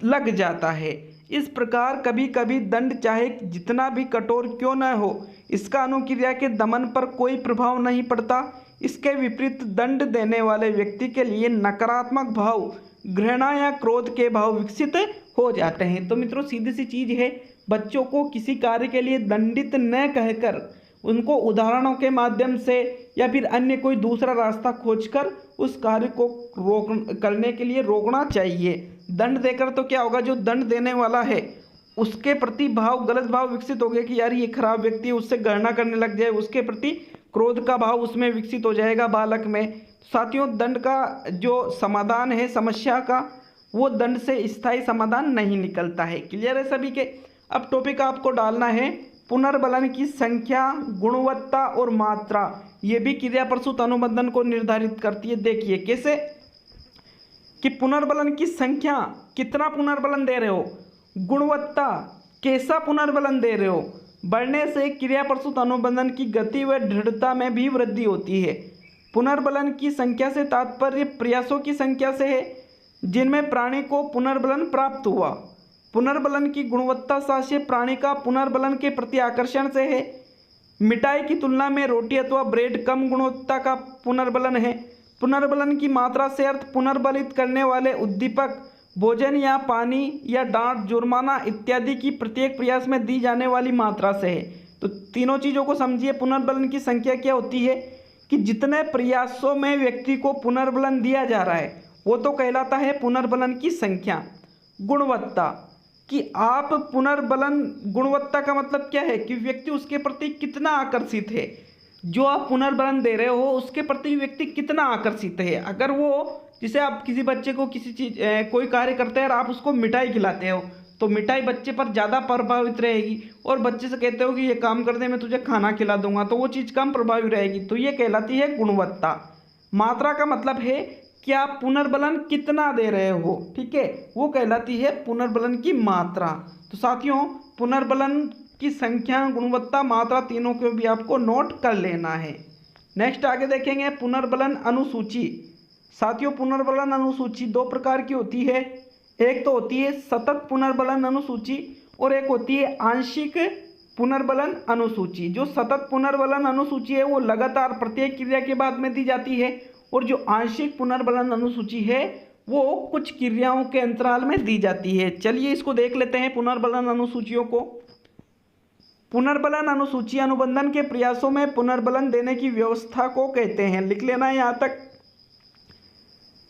लग जाता है। इस प्रकार कभी कभी दंड चाहे जितना भी कठोर क्यों न हो, इसका अनुक्रिया के दमन पर कोई प्रभाव नहीं पड़ता। इसके विपरीत दंड देने वाले व्यक्ति के लिए नकारात्मक भाव, घृणा या क्रोध के भाव विकसित हो जाते हैं। तो मित्रों, सीधी सी चीज है, बच्चों को किसी कार्य के लिए दंडित न कहकर उनको उदाहरणों के माध्यम से या फिर अन्य कोई दूसरा रास्ता खोजकर उस कार्य को करने के लिए रोकना चाहिए। दंड देकर तो क्या होगा, जो दंड देने वाला है उसके प्रति गलत भाव विकसित हो गया कि यार ये खराब व्यक्ति है, उससे गणना करने लग जाए, उसके प्रति क्रोध का भाव उसमें विकसित हो जाएगा बालक में। साथियों, दंड का जो समाधान है समस्या का, वो दंड से स्थायी समाधान नहीं निकलता है। क्लियर है सभी के? अब टॉपिक आपको डालना है पुनर्बलन की संख्या, गुणवत्ता और मात्रा। ये भी क्रिया प्रसूत अनुबंधन को निर्धारित करती है। देखिए कैसे कि पुनर्बलन की संख्या, कितना पुनर्बलन दे रहे हो, गुणवत्ता, कैसा पुनर्बलन दे रहे हो। बढ़ने से क्रिया प्रसूत अनुबंधन की गति व दृढ़ता में भी वृद्धि होती है। पुनर्बलन की संख्या से तात्पर्य प्रयासों की संख्या से है जिनमें प्राणी को पुनर्बलन प्राप्त हुआ। पुनर्बलन की गुणवत्ता साक्ष्य प्राणी का पुनर्बलन के प्रति आकर्षण से है। मिठाई की तुलना में रोटी अथवा ब्रेड कम गुणवत्ता का पुनर्बलन है। पुनर्बलन की मात्रा से अर्थ पुनर्बलित करने वाले उद्दीपक, भोजन या पानी या डांट, जुर्माना इत्यादि की प्रत्येक प्रयास में दी जाने वाली मात्रा से है। तो तीनों चीज़ों को समझिए। पुनर्बलन की संख्या क्या होती है कि जितने प्रयासों में व्यक्ति को पुनर्बलन दिया जा रहा है वो तो कहलाता है पुनर्बलन की संख्या। गुणवत्ता कि आप पुनर्बलन, गुणवत्ता का मतलब क्या है कि व्यक्ति उसके प्रति कितना आकर्षित है। जो आप पुनर्बलन दे रहे हो उसके प्रति व्यक्ति कितना आकर्षित है। अगर वो, जैसे आप किसी बच्चे को किसी चीज़ कोई कार्य करते हैं और आप उसको मिठाई खिलाते हो तो मिठाई बच्चे पर ज़्यादा प्रभावित रहेगी, और बच्चे से कहते हो कि ये काम कर दे, मैं तुझे खाना खिला दूंगा, तो वो चीज़ कम प्रभावी रहेगी। तो ये कहलाती है गुणवत्ता। मात्रा का मतलब है कि आप पुनर्बलन कितना दे रहे हो, ठीक है, वो कहलाती है पुनर्बलन की मात्रा। तो साथियों, पुनर्बलन की संख्या, गुणवत्ता, मात्रा, तीनों को भी आपको नोट कर लेना है। नेक्स्ट आगे देखेंगे पुनर्बलन अनुसूची। साथियों, पुनर्बलन अनुसूची दो प्रकार की होती है। एक तो होती है सतत पुनर्बलन अनुसूची और एक होती है आंशिक पुनर्बलन अनुसूची। जो सतत पुनर्बलन अनुसूची है वो लगातार प्रत्येक क्रिया के बाद में दी जाती है, और जो आंशिक पुनर्बलन अनुसूची है वो कुछ क्रियाओं के अंतराल में दी जाती है। चलिए इसको देख लेते हैं पुनर्बलन अनुसूचियों को। पुनर्बलन अनुसूची अनुबंधन के प्रयासों में पुनर्बलन देने की व्यवस्था को कहते हैं। लिख लेना है यहाँ तक।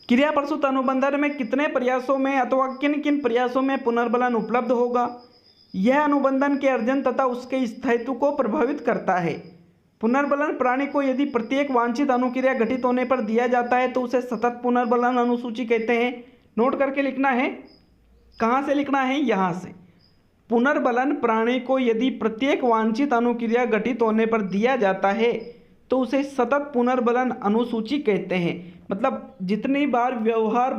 क्रिया प्रसूत अनुबंधन में कितने प्रयासों में अथवा किन किन प्रयासों में पुनर्बलन उपलब्ध होगा, यह अनुबंधन के अर्जन तथा उसके स्थायित्व को प्रभावित करता है। पुनर्बलन प्राणी को यदि प्रत्येक वांछित अनुक्रिया घटित होने पर दिया जाता है तो उसे सतत पुनर्बलन अनुसूची कहते हैं। नोट करके लिखना है। कहाँ से लिखना है? यहाँ से। पुनर्बलन प्राणी को यदि प्रत्येक वांछित अनुक्रिया घटित होने पर दिया जाता है तो उसे सतत पुनर्बलन अनुसूची कहते हैं। मतलब जितनी बार व्यवहार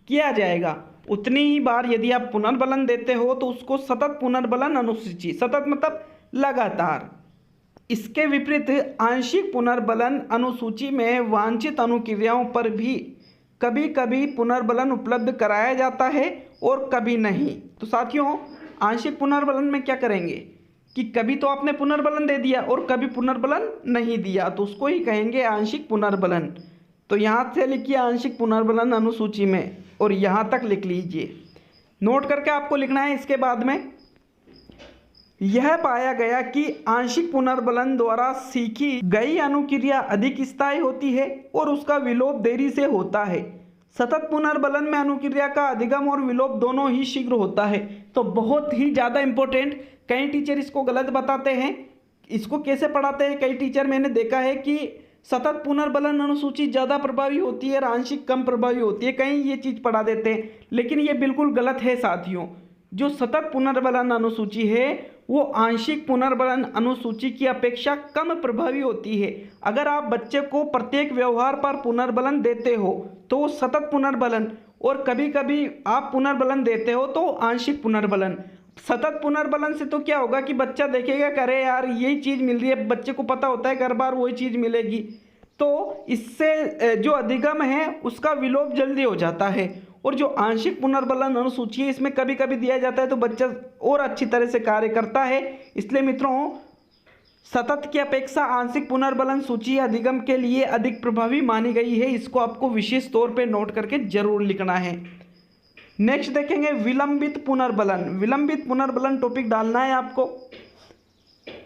किया जाएगा उतनी ही बार यदि आप पुनर्बलन देते हो तो उसको सतत पुनर्बलन अनुसूची, सतत मतलब लगातार। इसके विपरीत आंशिक पुनर्बलन अनुसूची में वांछित अनुक्रियाओं पर भी कभी कभी पुनर्बलन उपलब्ध कराया जाता है और कभी नहीं। तो साथियों, आंशिक पुनर्बलन में क्या करेंगे कि कभी तो आपने पुनर्बलन दे दिया और कभी पुनर्बलन नहीं दिया, तो उसको ही कहेंगे आंशिक पुनर्बलन। तो यहाँ से लिखिए आंशिक पुनर्बलन अनुसूची में, और यहाँ तक लिख लीजिए। नोट करके आपको लिखना है। इसके बाद में यह पाया गया कि आंशिक पुनर्बलन द्वारा सीखी गई अनुक्रिया अधिक स्थायी होती है और उसका विलोप देरी से होता है। सतत पुनर्बलन में अनुक्रिया का अधिगम और विलोप दोनों ही शीघ्र होता है। तो बहुत ही ज़्यादा इंपॉर्टेंट, कई टीचर इसको गलत बताते हैं। इसको कैसे पढ़ाते हैं कई टीचर, मैंने देखा है कि सतत पुनर्बलन अनुसूची ज़्यादा प्रभावी होती है और आंशिक कम प्रभावी होती है, कहीं ये चीज़ पढ़ा देते हैं, लेकिन ये बिल्कुल गलत है साथियों। जो सतत पुनर्बलन अनुसूची है वो आंशिक पुनर्बलन अनुसूची की अपेक्षा कम प्रभावी होती है। अगर आप बच्चे को प्रत्येक व्यवहार पर पुनर्बलन देते हो तो वो सतत पुनर्बलन, और कभी कभी आप पुनर्बलन देते हो तो आंशिक पुनर्बलन। सतत पुनर्बलन से तो क्या होगा कि बच्चा देखेगा करे यार यही चीज़ मिल रही है, बच्चे को पता होता है हर बार वही चीज़ मिलेगी, तो इससे जो अधिगम है उसका विलोप जल्दी हो जाता है। और जो आंशिक पुनर्बलन अनुसूची है इसमें कभी कभी दिया जाता है तो बच्चा और अच्छी तरह से कार्य करता है। इसलिए मित्रों सतत की अपेक्षा आंशिक पुनर्बलन सूची अधिगम के लिए अधिक प्रभावी मानी गई है। इसको आपको विशेष तौर पे नोट करके जरूर लिखना है। नेक्स्ट देखेंगे विलंबित पुनर्बलन। विलंबित पुनर्बलन टॉपिक डालना है आपको।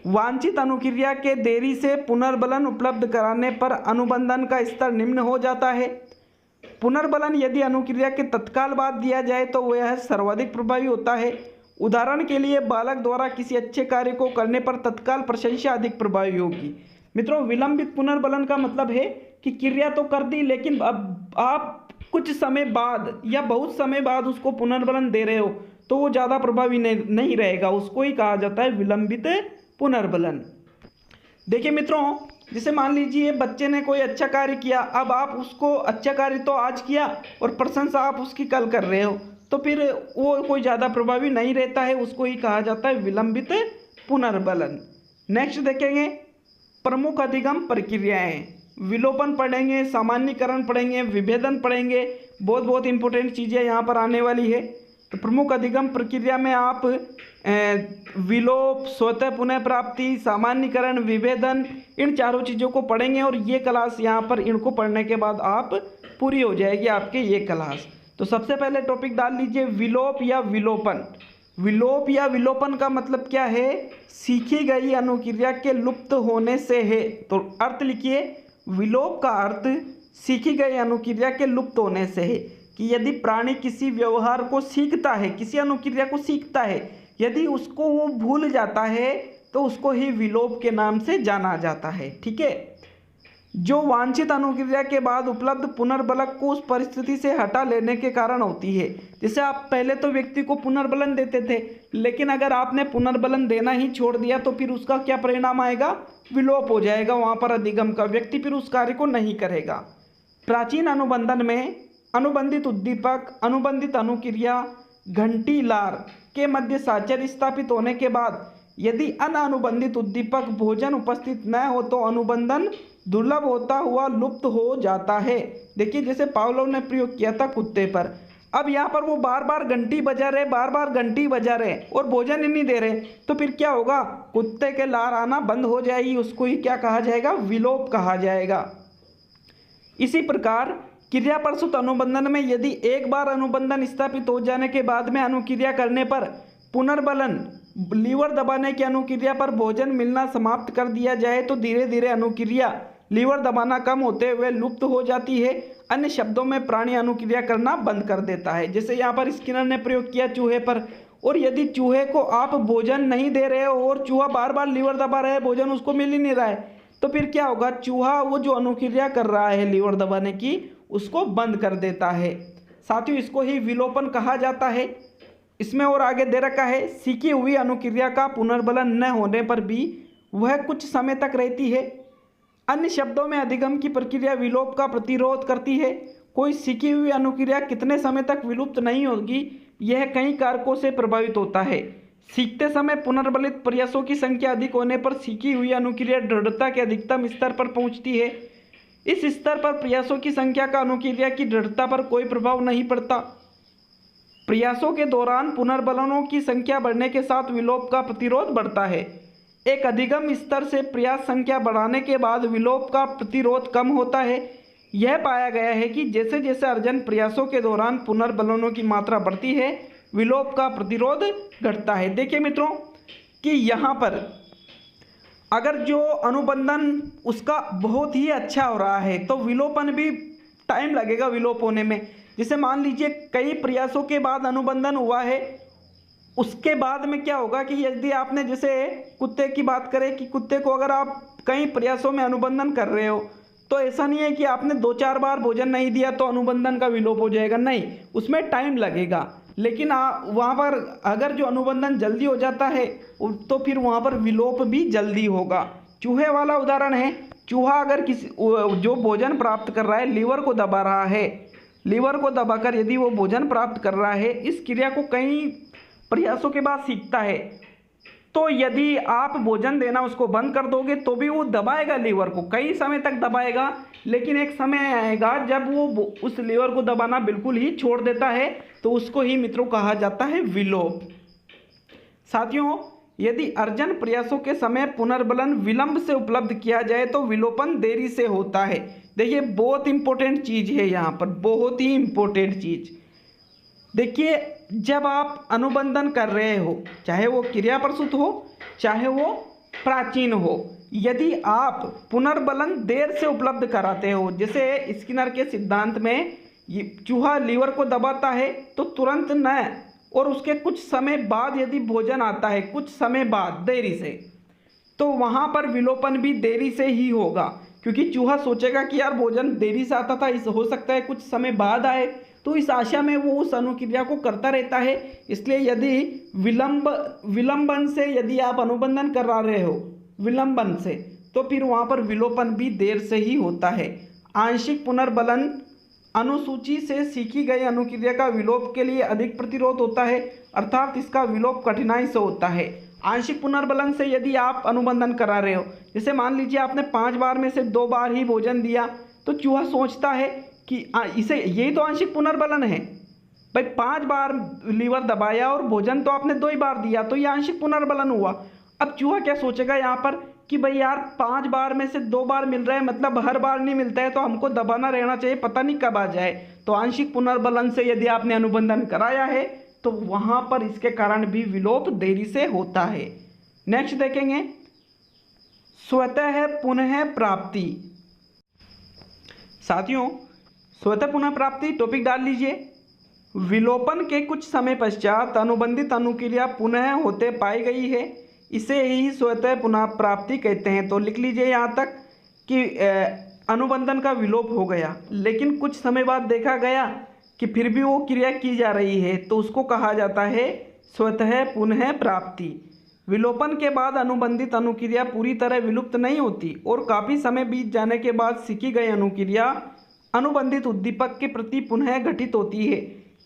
वांछित अनुक्रिया के देरी से पुनर्बलन उपलब्ध कराने पर अनुबंधन का स्तर निम्न हो जाता है। पुनर्बलन यदि अनुक्रिया के तत्काल बाद दिया जाए तो वह सर्वाधिक प्रभावी होता है। उदाहरण के लिए बालक द्वारा किसी अच्छे कार्य को करने पर तत्काल प्रशंसा अधिक प्रभावी होगी। मित्रों विलंबित पुनर्बलन का मतलब है कि क्रिया तो कर दी लेकिन अब आप कुछ समय बाद या बहुत समय बाद उसको पुनर्बलन दे रहे हो तो वो ज़्यादा प्रभावी नहीं रहेगा, उसको ही कहा जाता है विलंबित पुनर्बलन। देखिए मित्रों जैसे मान लीजिए बच्चे ने कोई अच्छा कार्य किया, अब आप उसको अच्छा कार्य तो आज किया और प्रशंसा आप उसकी कल कर रहे हो तो फिर वो कोई ज़्यादा प्रभावी नहीं रहता है, उसको ही कहा जाता है विलंबित पुनर्बलन। नेक्स्ट देखेंगे प्रमुख अधिगम प्रक्रियाएं। विलोपन पढ़ेंगे, सामान्यीकरण पढ़ेंगे, विभेदन पढ़ेंगे, बहुत इंपॉर्टेंट चीज़ें यहाँ पर आने वाली है। तो प्रमुख अधिगम प्रक्रिया में आप विलोप, स्वतः पुनः प्राप्ति, सामान्यीकरण, विभेदन, इन चारों चीज़ों को पढ़ेंगे और ये क्लास यहाँ पर इनको पढ़ने के बाद आप पूरी हो जाएगी आपके ये क्लास। तो सबसे पहले टॉपिक डाल लीजिए विलोप या विलोपन। विलोप या विलोपन का मतलब क्या है? सीखी गई अनुक्रिया के लुप्त होने से है। तो अर्थ लिखिए, विलोप का अर्थ सीखी गई अनुक्रिया के लुप्त होने से है कि यदि प्राणी किसी व्यवहार को सीखता है, किसी अनुक्रिया को सीखता है, यदि उसको वो भूल जाता है तो उसको ही विलोप के नाम से जाना जाता है। ठीक है, जो वांछित अनुक्रिया के बाद उपलब्ध पुनर्बलक को उस परिस्थिति से हटा लेने के कारण होती है। जैसे आप पहले तो व्यक्ति को पुनर्बलन देते थे, लेकिन अगर आपने पुनर्बलन देना ही छोड़ दिया तो फिर उसका क्या परिणाम आएगा? विलोप हो जाएगा, वहाँ पर अधिगम का व्यक्ति फिर उस कार्य को नहीं करेगा। प्राचीन अनुबंधन में अनुबंधित उद्दीपक, अनुबंधित अनुक्रिया, घंटी लार के मध्य साचर स्थापित होने के बाद यदि अनुबंधित उद्दीपक भोजन उपस्थित न हो तो अनुबंधन दुर्लभ होता हुआ लुप्त हो जाता है। देखिए जैसे पावलोव ने प्रयोग किया था कुत्ते पर। अब यहाँ पर वो बार बार घंटी बजा रहे, बार बार घंटी बजा रहे और भोजन ही नहीं दे रहे, तो फिर क्या होगा? कुत्ते के लार आना बंद हो जाएगी, उसको ही क्या कहा जाएगा? विलोप कहा जाएगा। इसी प्रकार क्रिया प्रसूत अनुबंधन में यदि एक बार अनुबंधन स्थापित हो जाने के बाद में अनुक्रिया करने पर पुनर्बलन, लीवर दबाने की अनुक्रिया पर भोजन मिलना समाप्त कर दिया जाए तो धीरे धीरे अनुक्रिया लीवर दबाना कम होते हुए लुप्त हो जाती है। अन्य शब्दों में प्राणी अनुक्रिया करना बंद कर देता है। जैसे यहाँ पर स्किनर ने प्रयोग किया चूहे पर, और यदि चूहे को आप भोजन नहीं दे रहे हो और चूहा बार बार लीवर दबा रहा है, भोजन उसको मिल ही नहीं रहा है, तो फिर क्या होगा? चूहा वो जो अनुक्रिया कर रहा है लीवर दबाने की, उसको बंद कर देता है। साथियों इसको ही विलोपन कहा जाता है। इसमें और आगे दे रखा है, सीखी हुई अनुक्रिया का पुनर्बलन न होने पर भी वह कुछ समय तक रहती है। अन्य शब्दों में अधिगम की प्रक्रिया विलोप का प्रतिरोध करती है। कोई सीखी हुई अनुक्रिया कितने समय तक विलुप्त नहीं होगी, यह कई कारकों से प्रभावित होता है। सीखते समय पुनर्बलित प्रयासों की संख्या अधिक होने पर सीखी हुई अनुक्रिया दृढ़ता के अधिकतम स्तर पर पहुंचती है। इस स्तर पर प्रयासों की संख्या का अनुक्रिया की दृढ़ता पर कोई प्रभाव नहीं पड़ता। प्रयासों के दौरान पुनर्बलनों की संख्या बढ़ने के साथ विलोप का प्रतिरोध बढ़ता है। एक अधिगम स्तर से प्रयास संख्या बढ़ाने के बाद विलोप का प्रतिरोध कम होता है। यह पाया गया है कि जैसे जैसे अर्जन प्रयासों के दौरान पुनर्बलनों की मात्रा बढ़ती है, विलोप का प्रतिरोध घटता है। देखिए मित्रों कि यहाँ पर अगर जो अनुबंधन उसका बहुत ही अच्छा हो रहा है तो विलोपन भी टाइम लगेगा विलोप होने में। जैसे मान लीजिए कई प्रयासों के बाद अनुबंधन हुआ है, उसके बाद में क्या होगा कि यदि आपने जैसे कुत्ते की बात करें कि कुत्ते को अगर आप कई प्रयासों में अनुबंधन कर रहे हो तो ऐसा नहीं है कि आपने 2-4 बार भोजन नहीं दिया तो अनुबंधन का विलोप हो जाएगा, नहीं, उसमें टाइम लगेगा। लेकिन वहाँ पर अगर जो अनुबंधन जल्दी हो जाता है तो फिर वहाँ पर विलोप भी जल्दी होगा। चूहे वाला उदाहरण है, चूहा अगर किसी जो भोजन प्राप्त कर रहा है लीवर को दबा रहा है, लीवर को दबाकर यदि वो भोजन प्राप्त कर रहा है, इस क्रिया को कई प्रयासों के बाद सीखता है। तो यदि आप भोजन देना उसको बंद कर दोगे तो भी वो दबाएगा लीवर को, कई समय तक दबाएगा, लेकिन एक समय आएगा जब वो उस लीवर को दबाना बिल्कुल ही छोड़ देता है, तो उसको ही मित्रों कहा जाता है विलोप। साथियों, यदि अर्जन प्रयासों के समय पुनर्बलन विलंब से उपलब्ध किया जाए तो विलोपन देरी से होता है। देखिए बहुत इंपॉर्टेंट चीज है यहाँ पर, बहुत ही इंपॉर्टेंट चीज। देखिए जब आप अनुबंधन कर रहे हो, चाहे वो क्रिया प्रसूत हो चाहे वो प्राचीन हो, यदि आप पुनर्बलन देर से उपलब्ध कराते हो, जैसे स्किनर के सिद्धांत में चूहा लीवर को दबाता है तो तुरंत न, और उसके कुछ समय बाद यदि भोजन आता है, कुछ समय बाद देरी से, तो वहाँ पर विलोपन भी देरी से ही होगा, क्योंकि चूहा सोचेगा कि यार भोजन देरी से आता था, इस हो सकता है कुछ समय बाद आए, तो इस आशा में वो उस अनुक्रिया को करता रहता है। इसलिए यदि विलंबन से यदि आप अनुबंधन करा रहे हो विलंबन से, तो फिर वहाँ पर विलोपन भी देर से ही होता है। आंशिक पुनर्बलन अनुसूची से सीखी गई अनुक्रिया का विलोप के लिए अधिक प्रतिरोध होता है, अर्थात इसका विलोप कठिनाई से होता है। आंशिक पुनर्बलन से यदि आप अनुबंधन करा रहे हो, जैसे मान लीजिए आपने 5 बार में से 2 बार ही भोजन दिया, तो चूहा सोचता है कि इसे, यही तो आंशिक पुनर्बलन है भाई, 5 बार लीवर दबाया और भोजन तो आपने 2 ही बार दिया, तो ये आंशिक पुनर्बलन हुआ। अब चूहा क्या सोचेगा यहाँ पर कि भाई यार 5 बार में से 2 बार मिल रहा है, मतलब हर बार नहीं मिलता है, तो हमको दबाना रहना चाहिए, पता नहीं कब आ जाए। तो आंशिक पुनर्बलन से यदि आपने अनुबंधन कराया है तो वहां पर इसके कारण भी विलोप देरी से होता है। नेक्स्ट देखेंगे स्वतः पुनः प्राप्ति। साथियों, स्वतः पुनः प्राप्ति टॉपिक डाल लीजिए। विलोपन के कुछ समय पश्चात अनुबंधित अनुक्रिया पुनः होते पाई गई है, इसे ही स्वतः पुनः प्राप्ति कहते हैं। तो लिख लीजिए यहाँ तक कि अनुबंधन का विलोप हो गया, लेकिन कुछ समय बाद देखा गया कि फिर भी वो क्रिया की जा रही है, तो उसको कहा जाता है स्वतः पुनः प्राप्ति। विलोपन के बाद अनुबंधित अनुक्रिया पूरी तरह विलुप्त नहीं होती और काफ़ी समय बीत जाने के बाद सीखी गई अनुक्रिया अनुबंधित उद्दीपक के प्रति पुनः घटित होती है।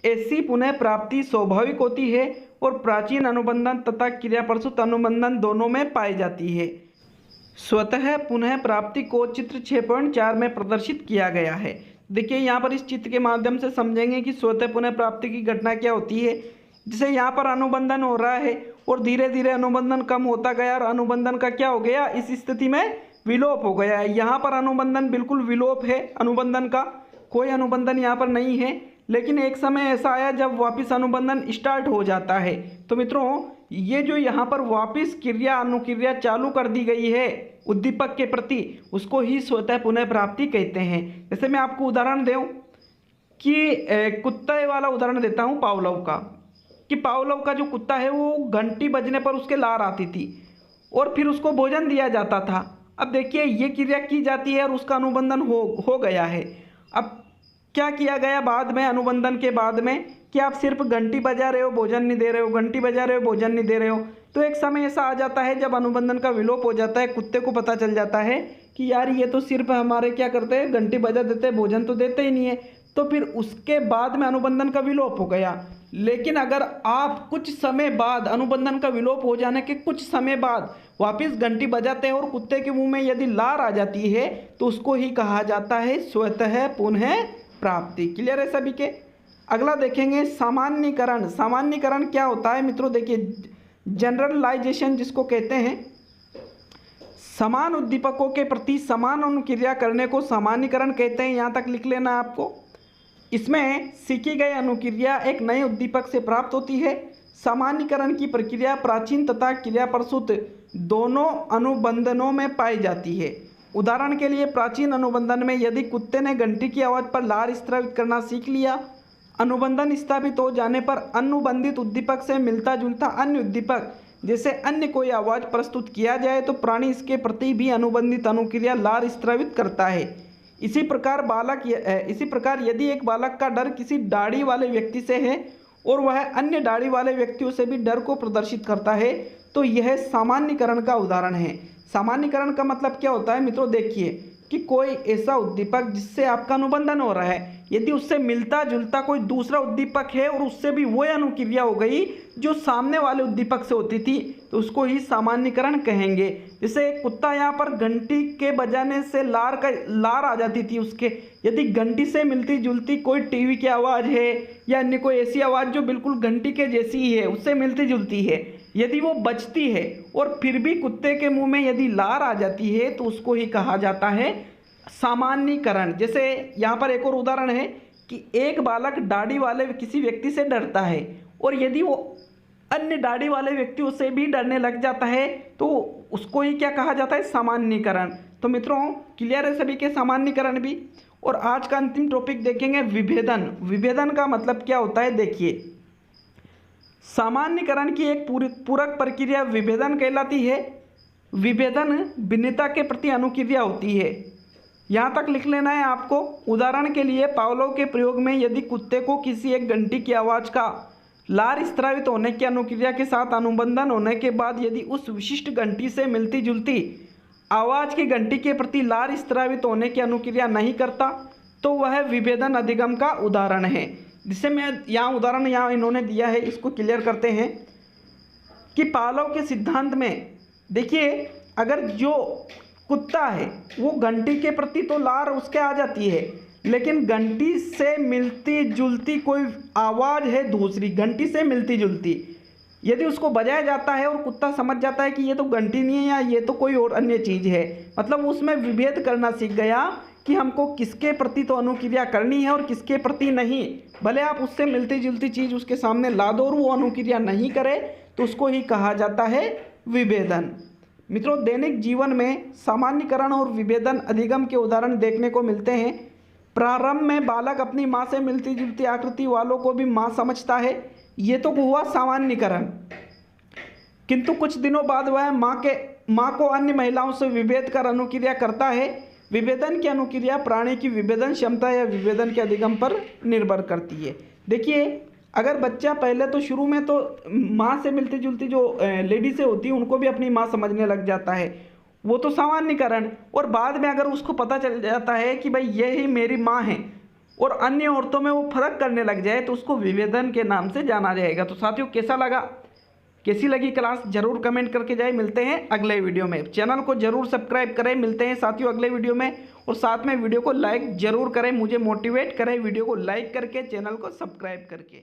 ऐसी पुनः प्राप्ति स्वाभाविक होती है और प्राचीन अनुबंधन तथा क्रिया प्रसूत अनुबंधन दोनों में पाई जाती है। स्वतः पुनः प्राप्ति को चित्र 6.4 में प्रदर्शित किया गया है। देखिए यहाँ पर इस चित्र के माध्यम से समझेंगे कि स्वतः पुनः प्राप्ति की घटना क्या होती है। जैसे यहाँ पर अनुबंधन हो रहा है और धीरे धीरे अनुबंधन कम होता गया और अनुबंधन का क्या हो गया, इस स्थिति में विलोप हो गया है। यहाँ पर अनुबंधन बिल्कुल विलोप है, अनुबंधन का कोई अनुबंधन यहाँ पर नहीं है, लेकिन एक समय ऐसा आया जब वापस अनुबंधन स्टार्ट हो जाता है। तो मित्रों, ये जो यहाँ पर वापस क्रिया अनुक्रिया चालू कर दी गई है उद्दीपक के प्रति, उसको ही स्वतः पुनः प्राप्ति कहते हैं। जैसे मैं आपको उदाहरण दूं कि कुत्ते वाला उदाहरण देता हूँ पावलोव का, कि पावलोव का जो कुत्ता है वो घंटी बजने पर उसके लार आती थी और फिर उसको भोजन दिया जाता था। अब देखिए ये क्रिया की जाती है और उसका अनुबंधन हो गया है। अब क्या किया गया बाद में, अनुबंधन के बाद में, कि आप सिर्फ घंटी बजा रहे हो भोजन नहीं दे रहे हो, घंटी बजा रहे हो भोजन नहीं दे रहे हो। तो एक समय ऐसा आ जाता है जब अनुबंधन का विलोप हो जाता है, कुत्ते को पता चल जाता है कि यार ये तो सिर्फ हमारे क्या करते हैं, घंटी बजा देते हैं, भोजन तो देते ही नहीं है। तो फिर उसके बाद में अनुबंधन का विलोप हो गया। लेकिन अगर आप कुछ समय बाद, अनुबंधन का विलोप हो जाने के कुछ समय बाद वापस घंटी बजाते हैं और कुत्ते के मुंह में यदि लार आ जाती है, तो उसको ही कहा जाता है स्वतः पुनः प्राप्ति। क्लियर है सभी के। अगला देखेंगे सामान्यीकरण। सामान्यीकरण क्या होता है मित्रों, देखिए जनरलाइजेशन जिसको कहते हैं, समान उद्दीपकों के प्रति समान अनुक्रिया करने को सामान्यीकरण कहते हैं। यहाँ तक लिख लेना है आपको। इसमें सीखी गई अनुक्रिया एक नए उद्दीपक से प्राप्त होती है। सामान्यीकरण की प्रक्रिया प्राचीन तथा क्रिया प्रसूत दोनों अनुबंधनों में पाई जाती है। उदाहरण के लिए प्राचीन अनुबंधन में यदि कुत्ते ने घंटी की आवाज़ पर लार स्रावित करना सीख लिया, अनुबंधन स्थापित हो जाने पर अनुबंधित उद्दीपक से मिलता जुलता अन्य उद्दीपक जैसे अन्य कोई आवाज़ प्रस्तुत किया जाए तो प्राणी इसके प्रति भी अनुबंधित अनुक्रिया लार स्रावित करता है। इसी प्रकार यदि एक बालक का डर किसी दाढ़ी वाले व्यक्ति से है और वह अन्य दाढ़ी वाले व्यक्तियों से भी डर को प्रदर्शित करता है, तो यह सामान्यीकरण का उदाहरण है। सामान्यीकरण का मतलब क्या होता है मित्रों, देखिए कि कोई ऐसा उद्दीपक जिससे आपका अनुबंधन हो रहा है, यदि उससे मिलता जुलता कोई दूसरा उद्दीपक है और उससे भी वही अनुक्रिया हो गई जो सामने वाले उद्दीपक से होती थी, तो उसको ही सामान्यीकरण कहेंगे। जैसे कुत्ता यहाँ पर घंटी के बजाने से लार आ जाती थी उसके, यदि घंटी से मिलती जुलती कोई टीवी की आवाज़ है या अन्य कोई ऐसी आवाज़ जो बिल्कुल घंटी के जैसी ही है, उससे मिलती जुलती है, यदि वो बजती है और फिर भी कुत्ते के मुंह में यदि लार आ जाती है, तो उसको ही कहा जाता है सामान्यीकरण। जैसे यहाँ पर एक और उदाहरण है कि एक बालक दाढ़ी वाले किसी व्यक्ति से डरता है और यदि वो अन्य दाढ़ी वाले व्यक्तियों से भी डरने लग जाता है, तो उसको ही क्या कहा जाता है, सामान्यीकरण। तो मित्रों क्लियर है सभी के सामान्यीकरण भी। और आज का अंतिम टॉपिक देखेंगे विभेदन। विभेदन का मतलब क्या होता है, देखिए सामान्यीकरण की एक पूरक प्रक्रिया विभेदन कहलाती है। विभेदन भिन्नता के प्रति अनुक्रिया होती है। यहाँ तक लिख लेना है आपको। उदाहरण के लिए पावलोव के प्रयोग में यदि कुत्ते को किसी एक घंटी की आवाज़ का लार स्त्रावित होने की अनुक्रिया के साथ अनुबंधन होने के बाद यदि उस विशिष्ट घंटी से मिलती जुलती आवाज़ की घंटी के प्रति लार स्त्रावित होने की अनुक्रिया नहीं करता, तो वह विभेदन अधिगम का उदाहरण है। जिसे मैं यहाँ उदाहरण यहाँ इन्होंने दिया है, इसको क्लियर करते हैं कि पावलोव के सिद्धांत में देखिए, अगर जो कुत्ता है वो घंटी के प्रति तो लार उसके आ जाती है, लेकिन घंटी से मिलती जुलती कोई आवाज़ है दूसरी घंटी से मिलती जुलती, यदि उसको बजाया जाता है और कुत्ता समझ जाता है कि ये तो घंटी नहीं है या ये तो कोई और अन्य चीज़ है, मतलब उसमें विभेद करना सीख गया कि हमको किसके प्रति तो अनुक्रिया करनी है और किसके प्रति नहीं। भले आप उससे मिलती जुलती चीज़ उसके सामने ला दो और वो अनुक्रिया नहीं करे, तो उसको ही कहा जाता है विभेदन। मित्रों दैनिक जीवन में सामान्यीकरण और विभेदन अधिगम के उदाहरण देखने को मिलते हैं। प्रारंभ में बालक अपनी माँ से मिलती जुलती आकृति वालों को भी माँ समझता है, ये तो हुआ सामान्यीकरण। किंतु कुछ दिनों बाद वह माँ को अन्य महिलाओं से विभेद कर अनुक्रिया करता है। विभेदन की अनुक्रिया प्राणी की विभेदन क्षमता या विभेदन के अधिगम पर निर्भर करती है। देखिए, अगर बच्चा पहले तो शुरू में तो माँ से मिलती जुलती जो लेडीज़ें होती हैं उनको भी अपनी माँ समझने लग जाता है, वो तो सामान्यीकरण। और बाद में अगर उसको पता चल जाता है कि भाई ये ही मेरी माँ है और अन्य औरतों में वो फर्क करने लग जाए, तो उसको विभेदन के नाम से जाना जाएगा। तो साथियों कैसा लगा, कैसी लगी क्लास, जरूर कमेंट करके जाए। मिलते हैं अगले वीडियो में। चैनल को जरूर सब्सक्राइब करें। मिलते हैं साथियों अगले वीडियो में, और साथ में वीडियो को लाइक जरूर करें, मुझे मोटिवेट करें वीडियो को लाइक करके, चैनल को सब्सक्राइब करके।